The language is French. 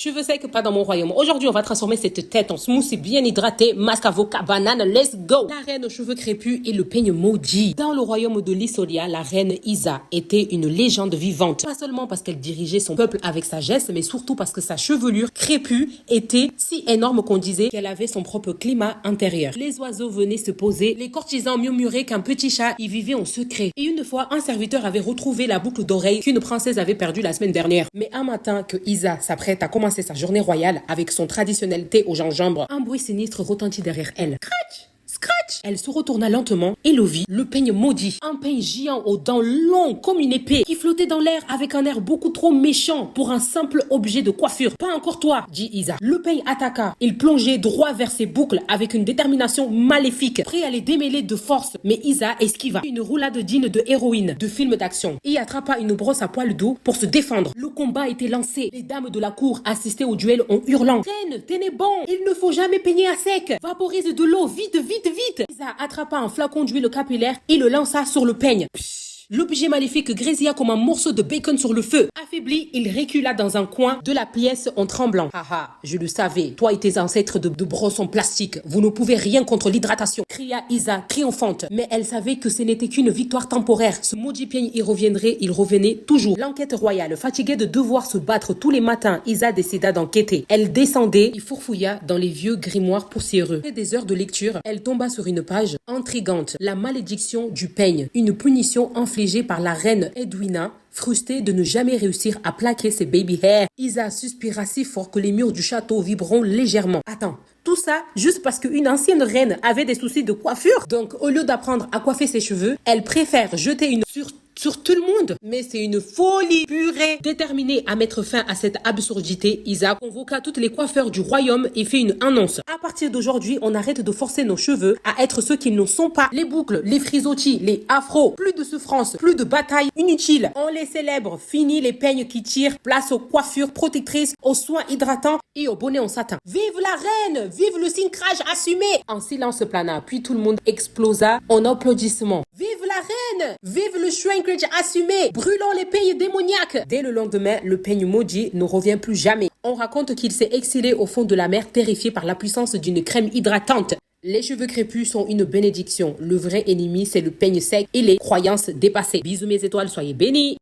Cheveux secs, pas dans mon royaume. Aujourd'hui, on va transformer cette tête en smoothie bien hydratée, masque avocat, banane, let's go! La reine aux cheveux crépus et le peigne maudit. Dans le royaume de l'Isolia, la reine Isa était une légende vivante. Pas seulement parce qu'elle dirigeait son peuple avec sagesse, mais surtout parce que sa chevelure crépue était si énorme qu'on disait qu'elle avait son propre climat intérieur. Les oiseaux venaient se poser, les courtisans murmuraient qu'un petit chat y vivait en secret. Et une fois, un serviteur avait retrouvé la boucle d'oreille qu'une princesse avait perdue la semaine dernière. Mais un matin que Isa s'apprête à commencer sa journée royale avec son traditionnel thé au gingembre, un bruit sinistre retentit derrière elle. Scratch! Scratch! Elle se retourna lentement et le vit, le peigne maudit. Un peigne géant aux dents longues comme une épée qui flottait dans l'air avec un air beaucoup trop méchant pour un simple objet de coiffure. Pas encore toi, dit Isa. Le peigne attaqua. Il plongeait droit vers ses boucles avec une détermination maléfique, prêt à les démêler de force. Mais Isa esquiva une roulade digne de héroïne, de film d'action, et attrapa une brosse à poils doux pour se défendre. Le combat était lancé. Les dames de la cour assistaient au duel en hurlant. Reine, tenez bon, il ne faut jamais peigner à sec. Vaporise de l'eau, vite, vite, vite. Isa attrapa un flacon d'huile capillaire et le lança sur le peigne. L'objet maléfique grésilla comme un morceau de bacon sur le feu. Affaibli, il recula dans un coin de la pièce en tremblant. Haha, je le savais, toi et tes ancêtres de brosse en plastique, vous ne pouvez rien contre l'hydratation, cria Isa, triomphante. Mais elle savait que ce n'était qu'une victoire temporaire. Ce maudit peigne y reviendrait, il revenait toujours. L'enquête royale, fatiguée de devoir se battre tous les matins, Isa décida d'enquêter. Elle descendait et fourfouilla dans les vieux grimoires poussiéreux. Après des heures de lecture, elle tomba sur une page intrigante. La malédiction du peigne, une punition infligée par la reine Edwina, frustrée de ne jamais réussir à plaquer ses baby hair. Isa suspira si fort que les murs du château vibreront légèrement. Attends, tout ça juste parce qu'une ancienne reine avait des soucis de coiffure. Donc au lieu d'apprendre à coiffer ses cheveux, elle préfère jeter une sur tout le monde. Mais c'est une folie purée. Déterminée à mettre fin à cette absurdité, Isa convoqua toutes les coiffeurs du royaume et fait une annonce. À partir d'aujourd'hui, on arrête de forcer nos cheveux à être ceux qu'ils ne sont pas. Les boucles, les frisottis, les afros, plus de souffrance, plus de batailles inutiles. On les célèbre. Fini les peignes qui tirent, place aux coiffures protectrices, aux soins hydratants et aux bonnets en satin. Vive la reine! Vive le cincrage assumé! Un silence plana, puis tout le monde explosa en applaudissements. Vive la reine! Vive le shrinkage assumé! Brûlons les peignes démoniaques! Dès le lendemain, le peigne maudit ne revient plus jamais. On raconte qu'il s'est exilé au fond de la mer, terrifié par la puissance d'une crème hydratante. Les cheveux crépus sont une bénédiction. Le vrai ennemi, c'est le peigne sec et les croyances dépassées. Bisous mes étoiles, soyez bénis!